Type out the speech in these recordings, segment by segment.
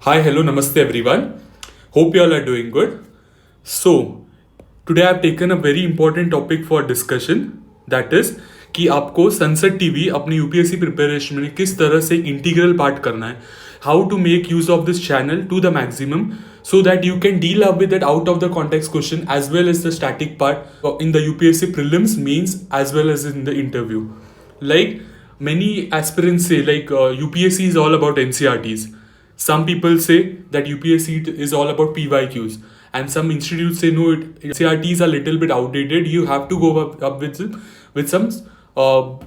Hi, hello, namaste everyone. Hope you all are doing good. So, today I have taken a very important topic for discussion. That is कि आपको sunset TV अपनी UPSC preparation में किस तरह से integral part करना है, how to make use of this channel to the maximum so that you can deal up with that out of the context question as well as the static part in the UPSC prelims, mains as well as in the interview. Like many aspirants say, UPSC is all about NCRTs. Some people say that UPSC is all about PYQs, and some institutes say no, NCRTs are a little bit outdated. You have to go up with some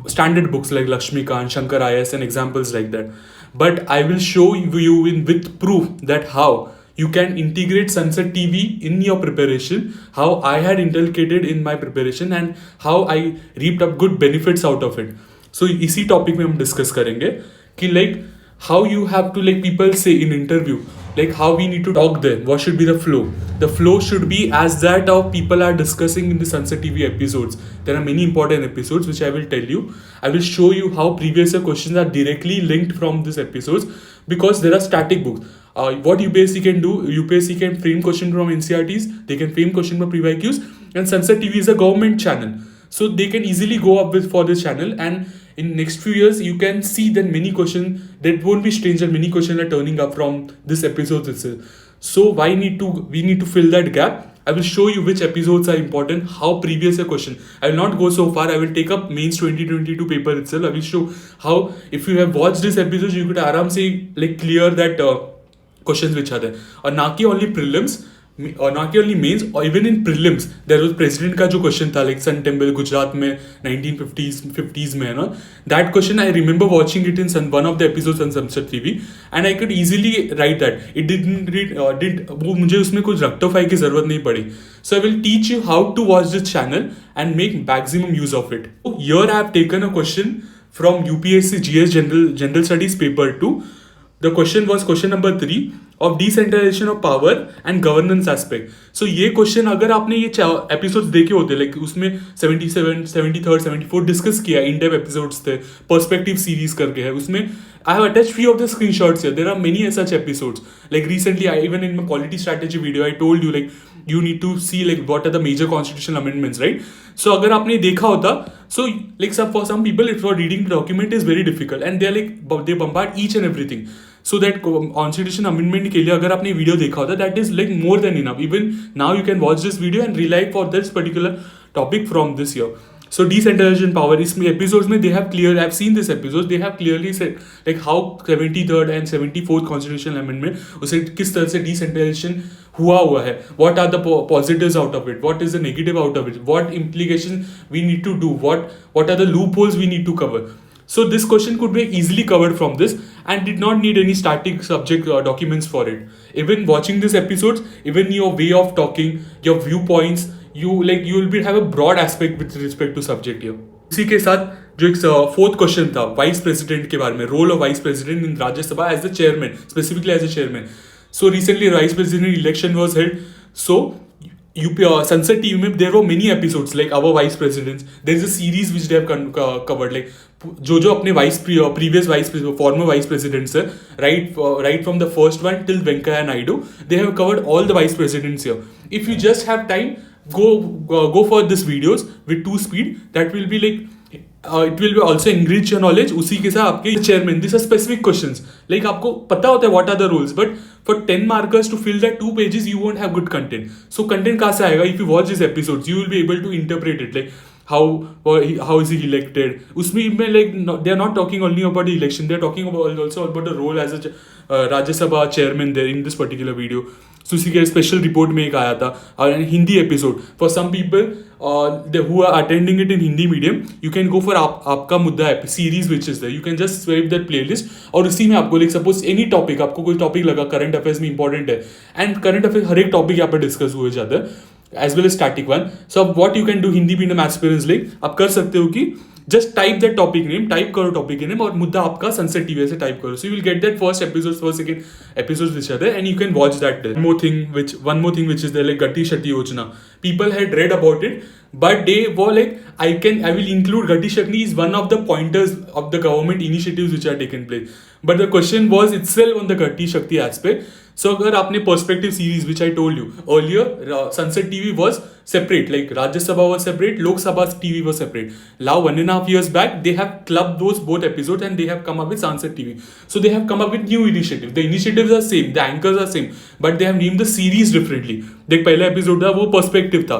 standard books like Lakshmikant, Shankar IS, and examples like that. But I will show you with proof that how you can integrate Sunset TV in your preparation, how I had inculcated in my preparation, and how I reaped up good benefits out of it. So इसी topic में हम discuss करेंगे कि like how you have to, like people say in interview, like how we need to talk there, what should be the flow. The flow should be as that of people are discussing in the Sunset TV episodes. There are many important episodes which I will tell you. I will show you how previous year questions are directly linked from these episodes, because there are static books. What UPSC can do, UPSC can frame question from NCRTs, they can frame question from PYQs, and Sunset TV is a government channel, so they can easily go up with for this channel. And in next few years you can see that many questions that won't be strange, and many questions are turning up from this episode itself. So we need to fill that gap. I will show you which episodes are important, how previous year question. I will not go so far. I will take up mains 2022 paper itself. I will show how if you have watched this episode you could आराम से like clear that questions which are there, और ना कि only prelims और ना कि only mains, or even in prelims there was president का जो question था, like Sun Temple गुजरात में 1950s में है ना, that question I remember watching it in one of the episodes on Sunset TV, and I could easily write that. It didn't वो मुझे उसमें कुछ rectify की जरूरत नहीं पड़ी. So I will teach you how to watch this channel and make maximum use of it. So here I have taken a question from UPSC GS General Studies paper 2. The question was question number 3 of decentralization of power and governance aspect. So ये question अगर आपने ये episodes देखे होते, like उसमें 77, 73, 74 discuss किया, in-depth episodes थे, perspective series करके है, उसमें I have attached few of the screenshots here. There are many such episodes. Like recently, even in my quality strategy video, I told you like you need to see like what are the major constitutional amendments, right? So अगर आपने देखा होता, so like for some people, for reading the document is very difficult, and they bombard each and everything. So that constitution amendment के लिए अगर आपने video देखा होता, that is like more than enough. Even now you can watch this video and rely for this particular topic from this year. So decentralization power, इसमें episodes में they have clear, I've seen this episodes, they have clearly said like how 73rd and 74th constitutional amendment उसे किस तरह से decentralization हुआ है, what are the positives out of it, what is the negative out of it, what implications we need to do, what are the loopholes we need to cover. So this question could be easily covered from this and did not need any static subject documents for it. Even watching this episodes, even your way of talking, your viewpoints, you will have a broad aspect with respect to subject here. इसी के साथ जो एक fourth question था vice president के बारे में, role of vice president in Rajya Sabha as the chairman, specifically as a chairman. So recently vice president election was held. So Sunset TV में there were many episodes like our vice presidents. There is a series which they have covered, like जो अपने former vice presidents है, right from the first one till Venkaiah Naidu, they have covered all the vice presidents here. If you just have time, go for this videos with 2 speed. That will be like it will be also enrich your knowledge. उसी के साथ आपके chairman, these are specific questions. Like आपको पता होता है what are the rules, but for 10 markers to fill that 2 pages, you won't have good content. So content कहाँ से आएगा? If you watch these episodes, you will be able to interpret it. Like how is he elected? उसमें like they are not talking only about the election. They are talking also about the role as a Rajya Sabha chairman there in this particular video. So उसी के special report में एक आया था और Hindi episode. For some people who are attending it in Hindi medium, you can go for आपका मुद्दा series which is there. You can just swipe that playlist और उसी में आपको like suppose any topic, आपको कोई टॉपिक लगा करंट अफेयर्स में इंपॉर्टेंट है, एंड करंट अफेयर हर एक टॉपिक यहाँ पर डिस्कस हुए जाता है, as well as static one. So what you can do, Hindi medium aspirants like आप कर सकते हो कि just type that topic name, type करो टॉपिक नेम और मुद्दा आपका सनसेट टीवी ऐसे टाइप करो, so you will get that first second episodes which are there and you can watch that there. One more thing which is there, like Gati Shakti Yojana, people had read about it but they were like, I will include Gati Shakti is one of the pointers of the government initiatives which are taken place, but the question was itself on the Gati Shakti aspect. So अगर आपने perspective series which I told you earlier, Sunset TV was separate, like Rajya Sabha was separate, Lok Sabha TV was separate. Now 1.5 years back they have clubbed those both episodes and they have come up with Sunset TV. So they have come up with new initiatives. The initiatives are same, the anchors are same, but they have named the series differently. देख पहला episode था वो perspective था,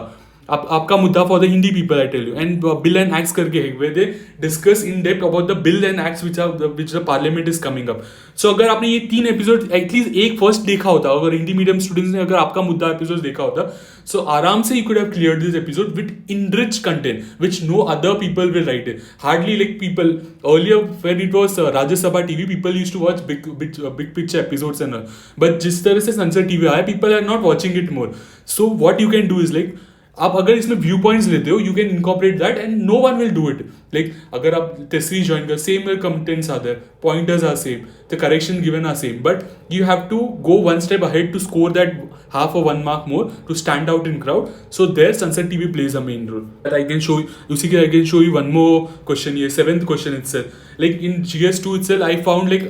आपका मुद्दा for the Hindi people I tell you, and bill and acts करके है where they discuss in depth about the bill and acts which the parliament is coming up. So अगर आपने ये 3 एपिसोड एटलीस्ट एक फर्स्ट देखा होता, अगर हिंदी मीडियम स्टूडेंट्स ने अगर आपका मुद्दा एपिसोड देखा होता, सो आराम से you could have cleared this episode with enrich content which no other people will write it. Hardly like people earlier when it was Rajya Sabha TV people used to watch big picture episodes and all, but जिस तरह से sunset TV आया people are not watching it more. So what you can do is like, आप अगर इसमें view points लेते हो you can incorporate that and no one will do it. Like अगर आप सीरीज ज्वाइन कर, same contents are there, pointers are same, the correction given are same, but you have to go one step ahead to score that half or 1 mark more to stand out in crowd. So there Sunset TV plays a main role. But I can show you one more question here, 7th question itself. Like in GS2 itself I found like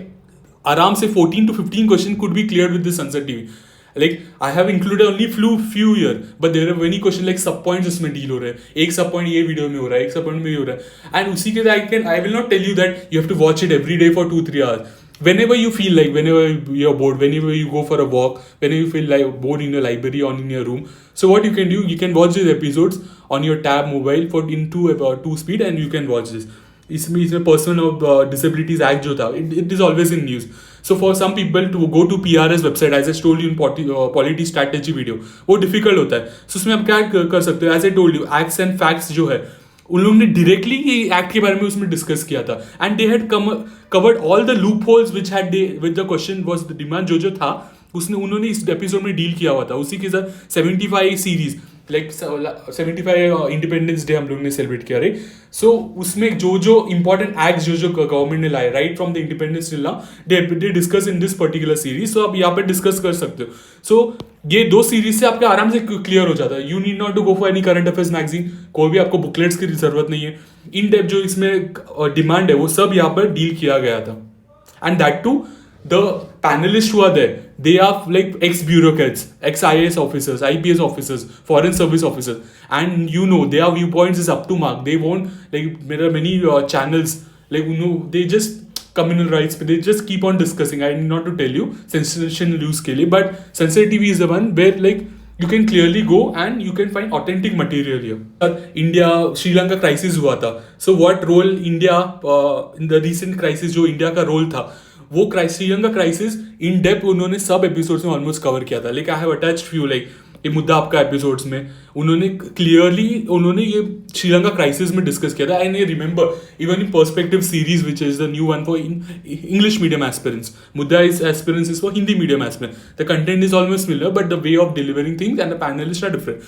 aram se 14 to 15 question could be cleared with this Sunset TV. Like I have included only few here, but there are many question like सब points उसमें deal हो रहे हैं, एक सब point ये video में हो रहा है, एक सब point में ये हो रहा है, and उसी के I will not tell you that you have to watch it every day for 2-3 hours. Whenever you feel like, whenever you're bored, whenever you go for a walk, whenever you feel like bored in your library or in your room, so what you can do, you can watch these episodes on your tab mobile for in 2 speed and you can watch this. इसमें person of disabilities act जो था it is always in news. So for some people to go to PRS website as I told you in polity strategy video, वो difficult होता है. So उसमें आप क्या कर सकते हो, as I told you acts and facts जो है उन लोगों ने डायरेक्टली ये एक्ट के बारे में उसमें डिस्कस किया था and they had covered all the loop holes which had they with the question was the demand जो था उन्होंने इस एपिसोड में डील किया हुआ था. उसी के साथ 75 सीरीज लाइक 75 इंडिपेंडेंस डे हम लोग ने सेलिब्रेट किया राइट. सो उसमें जो इंपॉर्टेंट एक्ट जो गवर्नमेंट ने लाए right from the independence till now they discuss in this particular series. So आप यहाँ पर डिस्कस कर सकते हो. सो ये 2 सीरीज से आपके आराम से क्लियर हो जाता है. You need not to go for any current affairs magazine, कोई भी आपको बुकलेट्स की जरूरत नहीं है. इन डेप्थ जो इसमें डिमांड है वो सब यहाँ पर डील किया गया था. And that too the panelists who are there, they are like ex-bureaucrats, ex-IAS officers, IPS officers, foreign service officers, and you know their viewpoints is up to mark. They won't like, there are many channels like they just communal rights, but they just keep on discussing. I need not to tell you sensational news के लिए, but Sunset TV is the one where like you can clearly go and you can find authentic material here. India Sri Lanka crisis हुआ था. So what role India in the recent crisis जो India का role था वो Sri Lanka crisis in depth उन्होंने सब episodes में almost cover किया था. Like I have attached few like ये मुद्दा आपका एपिसोड्स में उन्होंने क्लियरली ये श्रीलंका क्राइसिस में डिस्कस किया था. And I remember even in perspective series which is the new one for English medium aspirants. मुद्दा is aspirants is for Hindi medium aspirants. The content is almost similar but the way of delivering things and the panelist are different.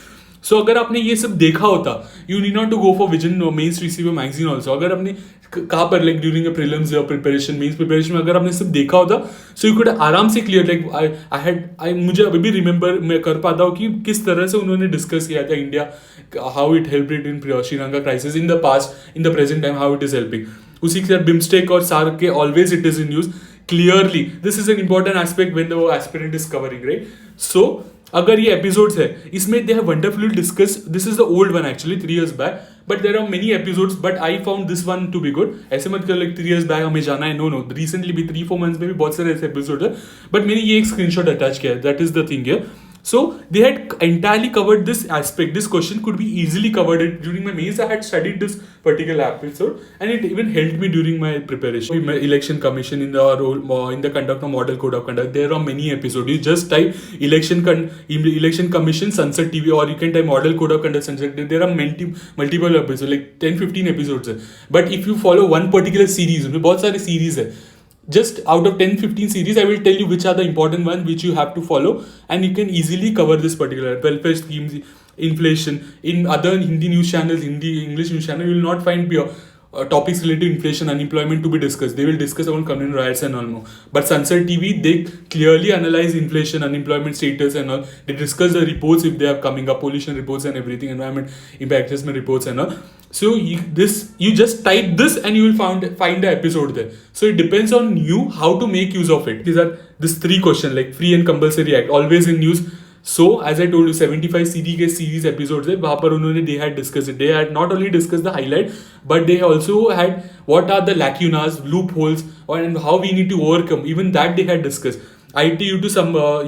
So अगर आपने ये सब देखा होता you need not to go for vision mains receiver magazine also. अगर आपने कहाँ पर like during a prelims preparation mains preparation में अगर आपने सब देखा होता सो यू कुड आराम से क्लियर लाइक मुझे अभी भी रिमेंबर मैं कर पाता हूँ कि किस तरह से उन्होंने डिस्कस किया था India how it help it in Sri Lanka crisis in the past in the present time how it is helping. उसी के साथ बिम्स्टेक और सार्क के always it is in news clearly. This is an important aspect when the aspirant is covering right. So अगर ये episodes है इसमें they have wonderfully discuss. This is the old one actually 3 years back but there are many episodes but I found this one to be good. ऐसे मत कर like 3 years back हमें जाना है. नो रिसेंटली भी 3-4 months में भी बहुत सारे ऐसे एपिसोड है बट मैंने ये एक स्क्रीनशॉट अटैच किया है. That is the thing here. So they had entirely covered this aspect. This question could be easily covered during my mains. I had studied this particular episode, and it even helped me during my preparation. My election commission in the role in the conduct of model code of conduct. There are many episodes. You just type election commission Sunset TV, or you can type model code of conduct Sunset TV. There are multiple episodes, like 10-15 episodes. But if you follow one particular series, बहुत सारे series है. Just out of 10-15 series, I will tell you which are the important ones which you have to follow, and you can easily cover this particular welfare schemes, inflation. In other Hindi news channels, English news channel, you will not find topics related to inflation, unemployment to be discussed. They will discuss about communal riots and all more. But Sunset TV, they clearly analyze inflation, unemployment status and all. They discuss the reports if they are coming up, pollution reports and everything, environment impact assessment reports and all. So you just type this and you will find the episode there. So it depends on you how to make use of it. These are this 3 questions like free and compulsory act, always in news. So as I told you, 75 CD के series episodes है वहाँ पर उन्होंने they had discussed it. They had not only discussed the highlight, but they also had what are the lacunas, loopholes, and how we need to overcome. Even that they had discussed. ITU to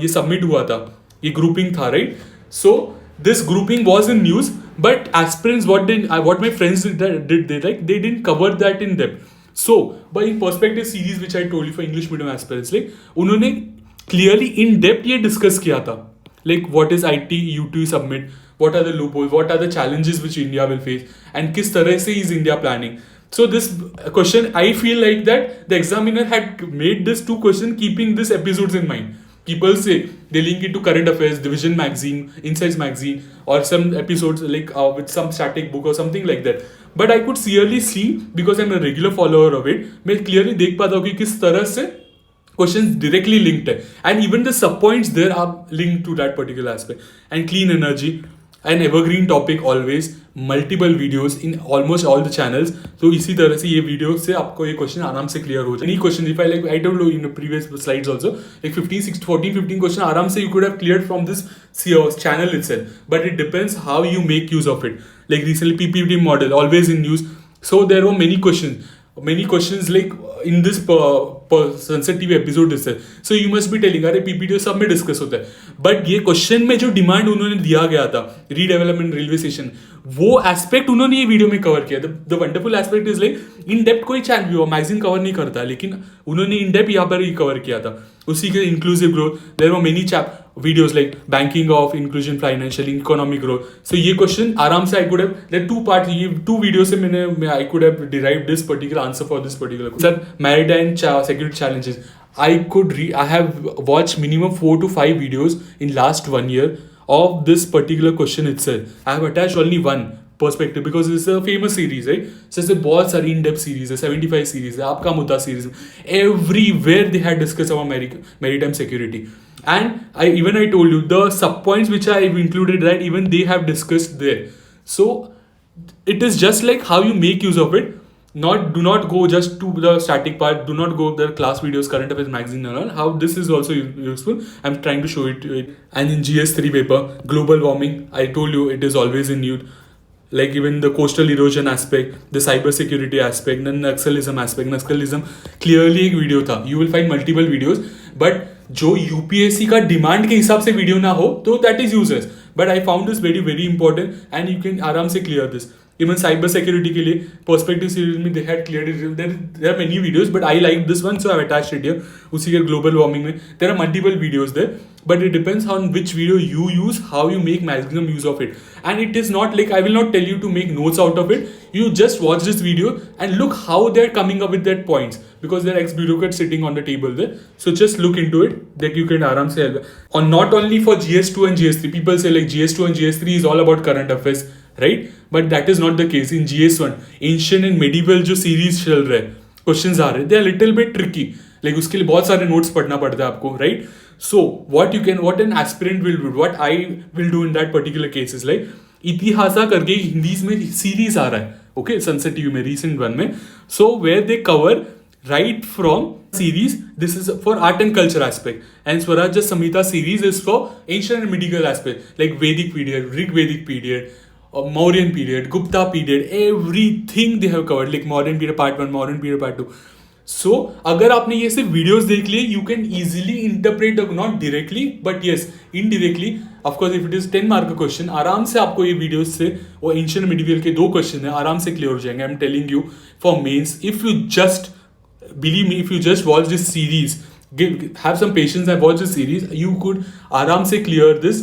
ये submit हुआ था, ये grouping था, right? So this grouping was in news, but aspirants what my friends did they didn't cover that in depth. So by in perspective series which I told you for English medium aspirants, like उन्होंने clearly in depth ये discuss किया था. Like what is ITU to submit, what are the loopholes, what are the challenges which India will face, and किस तरह से is India planning. So this question, I feel like that the examiner had made this 2 questions keeping these episodes in mind. People say they link it to current affairs, Division magazine, Insights magazine, or some episodes like with some static book or something like that. But I could clearly see, because I'm a regular follower of it, मैं clearly देख पाता हूँ कि किस तरह से questions directly linked है, and even the sub points there are linked to that particular aspect. And clean energy, an evergreen topic always, multiple videos in almost all the channels. तो इसी तरह से ये वीडियो से आपको ये क्वेश्चन आराम से क्लियर हो जाए. Any question if I told you in the previous slides also, like 14 question आराम से you could have cleared from this channel itself. But it depends how you make use of it. Like recently PPT model always in news. So there were many questions like in this Sunset TV episode itself. So you must be telling अरे PPT सब में discuss होता है, but ये question में जो demand उन्होंने दिया गया था, रीडेवलपमेंट रेलवे स्टेशन, वो एस्पेक्ट उन्होंने ये वीडियो में कवर किया. The wonderful aspect is like in depth कोई चैनल मैगजीन कवर नहीं करता, लेकिन उन्होंने इन डेप्थ यहाँ पर ही कवर किया था. उसी के inclusive growth, there were many videos like banking of inclusion, financial, economic growth. So ये question आराम से I could have, there are 2 parts, ये 2 videos से I could have derived this particular answer for this particular question. Sir, maritime security challenges. I have watched minimum 4 to 5 videos in last 1 year of this particular question itself. I have attached only one perspective because it's a famous series, right? So it's a बहुत सारी in-depth series है, 75 series है, आपका मुद्दा series. Everywhere they had discussed about maritime security. And I told you the sub points which I included, right, even they have discussed there. So it is just like how you make use of it. Do not go just to the static part. Do not go the class videos, current affairs magazine and all. How this is also useful. I'm trying to show it to it. And in GS3 paper, global warming, I told you it is always in news. Like even the coastal erosion aspect, the cyber security aspect, the Naxalism aspect. Naxalism clearly एक video था. You will find multiple videos, but जो UPSC का demand के हिसाब से video ना हो तो that is useless. But I found this very very important and you can आराम से clear this. Even cyber security के लिए पर्सपेक्टिव सीरीज में they had cleared it. There are many videos but I like this one, so I have attached it here. उसी के global warming में there are multiple videos there, but it depends on which video you use, how you make maximum use of it. And it is not like I will not tell you to make notes out of it. You just watch this video and look how they're coming up with their points, because they're ex-bureaucrats sitting on the table there. So just look into it, that you can aram se help. On not only for GS2 and GS3, people say like GS2 and GS3 is all about current affairs, right? But that is not the case. In GS1, ancient and medieval जो series चल रहे हैं, questions आ रहे हैं, they are little bit tricky. Like उसके लिए बहुत सारे notes पढ़ना पड़ता है आपको, right? So what an aspirant will do, what I will do in that particular case is like इतिहासा करके हिंदी में सीरीज आ रहा है, okay, Sunset TV में recent one में. So where they cover right from series, this is for art and culture aspect, and Swaraj Samhita series is for ancient and medieval aspect, like Vedic period, Rig Vedic period, Mauryan period, Gupta period, everything they have covered, like Mauryan period part 1, Mauryan period part 2. So अगर आपने ये सिर्फ videos देख लिए, you can easily interpret, not directly but yes indirectly. Of course if it is 10 mark का question, आराम से आपको ये वीडियोस से वो एंशिएंट मिडिवल के 2 क्वेश्चन है आराम से क्लियर हो जाएंगे. I am telling you for mains, if you just believe me, if you just watch this series, have some patience and watch this series, you could आराम से clear this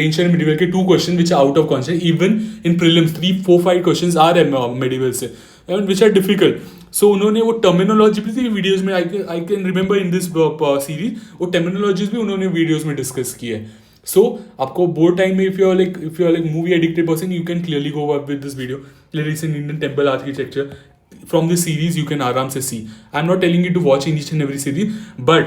ancient medieval के 2 questions which are out of context. Even in prelims 3, 4, 5 questions are medieval से, and which are difficult. So उन्होंने वो terminology भी videos में I can remember in this series, वो terminologies भी उन्होंने वीडियोस में डिस्कस की है. So आपको बोर्ड टाइम में if you are like movie addicted person, you can clearly go up with this video. Recent Indian temple architecture, from this series you can आराम से see. I'm not telling you to watch each and every series, but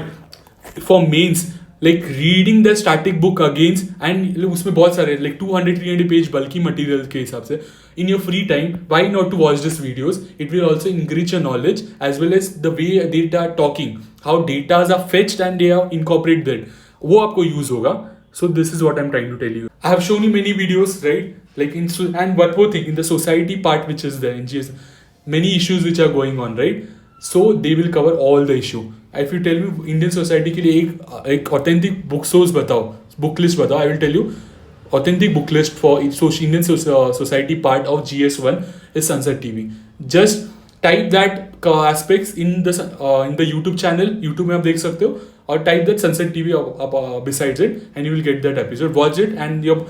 for mains like reading the static book against and उसमें बहुत सारे like 200-300 page बल्कि material के हिसाब से in your free time, why not to watch these videos? It will also enrich your knowledge as well as the way they are talking, how data are fetched and they are incorporated. वो आपको use होगा. So this is what I'm trying to tell you. I have shown you many videos, right? Like and one more thing in the society part which is there in GS, many issues which are going on, right? So they will cover all the issue. If you tell me Indian society के लिए एक authentic book source बताओ, book list बताओ, I will tell you authentic book list for Indian society part of GS1 is Sunset TV. Just type that aspects in the YouTube channel. YouTube में आप देख सकते हो और type that Sunset TV besides it and you will get that episode. Watch it and your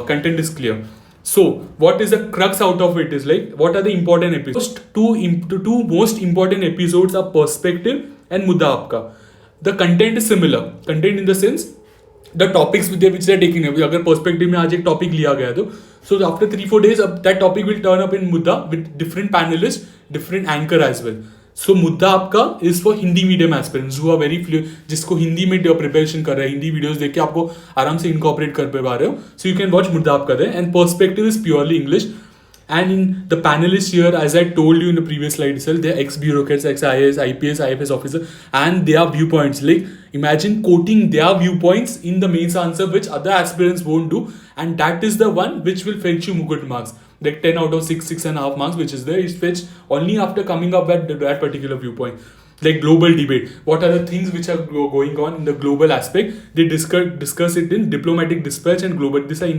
content is clear. So what is the crux out of it is like what are the important episodes? Two most important episodes are Perspective and Mudda Aapka. The content is similar. Content in the sense the topics which they are taking. अगर Perspective में आज एक topic लिया गया तो so after 3-4 days that topic will turn up in Mudda with different panelists, different anchor as well. So मुद्दा आपका is for Hindi medium aspirants who are very जिसको हिंदी में प्रिपरेशन कर रहे हैं, हिंदी वीडियोस देख के आपको आराम से इनकॉर्पोरेट कर पा रहे हो. सो यू कैन वॉच मुद्दा आपका the and perspective is purely English. And in the panelists here, as I told you in the previous slide itself, they're ex-bureaucrats, ex-IAS, IPS, IFS officer, and their viewpoints. Like, imagine quoting their viewpoints in the mains answer, which other aspirants won't do. And that is the one which will fetch you good marks. Like 10 out of 6.5 marks, which is there, is fetched only after coming up with that particular viewpoint. Like global debate. What are the things which are going on in the global aspect? They discuss it in diplomatic dispatch and global. This are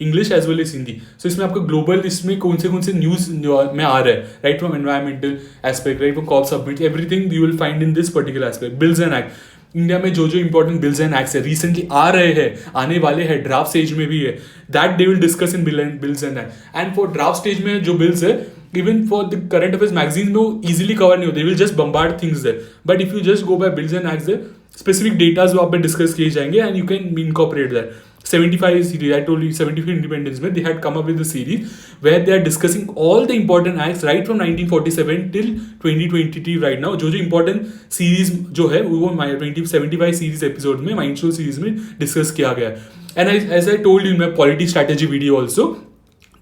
English as well as Hindi. So इसमें आपका global इसमें कौन से news में आ रहा है, right from environmental aspect, right from COP summit, everything you will find in this particular aspect. Bills and act. India में जो इंपॉर्टेंट बिल्स एंड एक्ट्स है रिसेंटली आ रहे हैं, आने वाले हैं, ड्राफ्ट स्टेज में भी है, that they will discuss in bills and act. And for draft stage में जो बिल्स है, even for the current affairs magazine में वो इजीली कवर नहीं होते, they will just bombard things there. But if you just go by bills and acts there, specific datas वहाँ पे discuss किए जाएंगे and you can incorporate that. 75 series, I told you 75 independence में they had come up with the series where they are discussing all the important acts right from 1947 till 2023 right now. जो important series जो है वो 75 series episode में Mindshare series में discuss किया गया है. And as I told you in my polity strategy video also,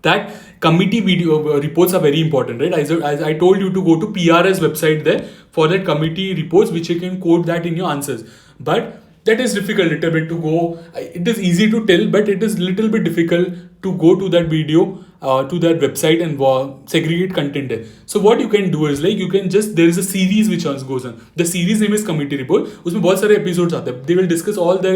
that committee video reports are very important, right? As I told you to go to PRS website there for that committee reports which you can quote that in your answers. But that is difficult little bit to go. It is easy to tell, but it is little bit difficult to go to that video, to that website and segregate content there. So what you can do is like you can just, there is a series which goes on. The series name is Committee Report. उसमें बहुत सारे episodes आते हैं. They will discuss all the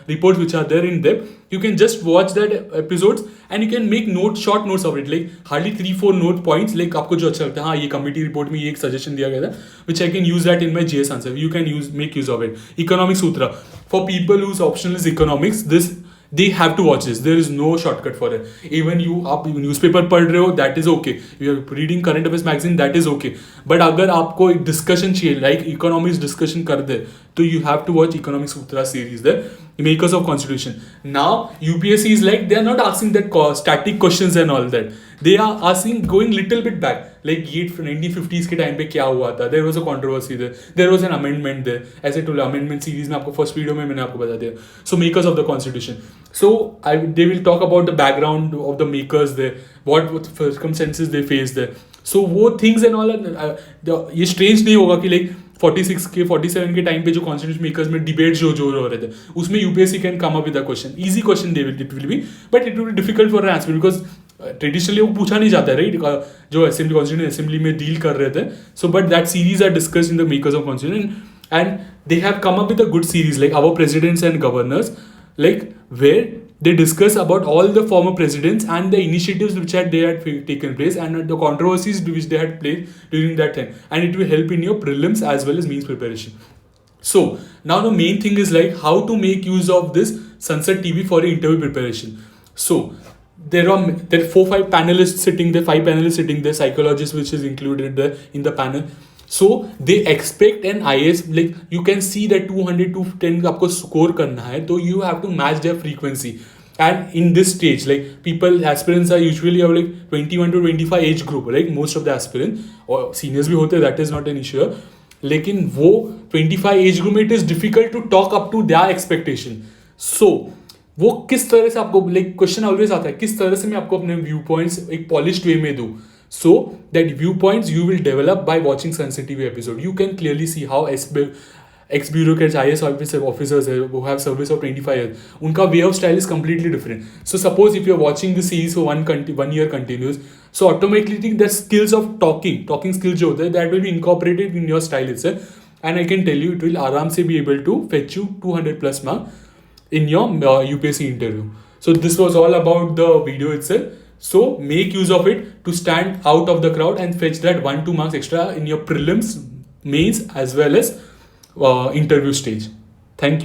reports which are there in depth. You can just watch that episodes and you can make short notes of it. Like hardly 3-4 note points. Like आपको जो अच्छा लगता है, हाँ ये committee report में ये एक suggestion दिया गया था, which I can use that in my GS answer. You can make use of it. Economic Sutra. For people whose optional is economics, they have to watch this. There is no shortcut for it. Even आप newspaper पढ़ रहे हो, that is okay. You are reading current affairs magazine, that is okay. But अगर आपको एक discussion चाहिए, like economics discussion कर दे, तो you have to watch Economic Sutra series there. Makers of Constitution. Now UPSC is like they are not asking that static questions and all that. They are asking going little bit back. Like ये 1950s के time पे क्या हुआ था? There was a controversy there. There was an amendment there. ऐसे तो amendment series में आपको first video में मैंने आपको बता दिया. So makers of the Constitution. So they will talk about the background of the makers there. What circumstances they faced there. So वो things and all ये strange नहीं होगा कि like 46 के 47 के टाइम पे जो कॉन्स्टिट्यूशन मेकर्स में डिबेट जो हो रहे थे उसमें UPSC can come up with a question, easy question they will be, but it will be difficult for answer because traditionally वो पूछा नहीं जाता है, राइट, जो असेंबली कॉन्स्टिट्यूशन असेंबली में डील कर रहे थे. So but that series are discussed in the makers of constitution and they have come up with a good series like our presidents and governors, like where they discuss about all the former presidents and the initiatives which they had taken place and the controversies which they had played during that time, and it will help in your prelims as well as means preparation. So now the main thing is like how to make use of this Sunset TV for your interview preparation. So there are 4-5 panelists sitting there, 5 panelists sitting there, psychologists which is included there in the panel. So they expect an IAS, like you can see that 200 to 10 आपको score करना है, तो you have to match their frequency. And in this stage, like people aspirants are usually of like 21 to 25 age group, like most of the aspirants, or seniors भी होते, that is not an issue. लेकिन वो 25 age group में it is difficult to talk up to their expectation. So वो किस तरह से आपको, लाइक क्वेश्चन ऑलवेज आता है, किस तरह से मैं आपको अपने व्यू पॉइंट्स एक पॉलिश्ड वे में दूं. So that view points you will develop by watching sunset TV episode. You can clearly see how ex bureaucrats, IAS officers who have service of 25 years, उनका way of style is completely different. So suppose if you're watching the series for one year continuous, so automatically the skills of talking skills जो होते हैं, that will be incorporated in your style itself, and I can tell you it will आराम से be able to fetch you 200 plus mark in your UPSC interview. So this was all about the video itself. So make use of it to stand out of the crowd and fetch that 1-2 marks extra in your prelims, mains, as well as interview stage. Thank you.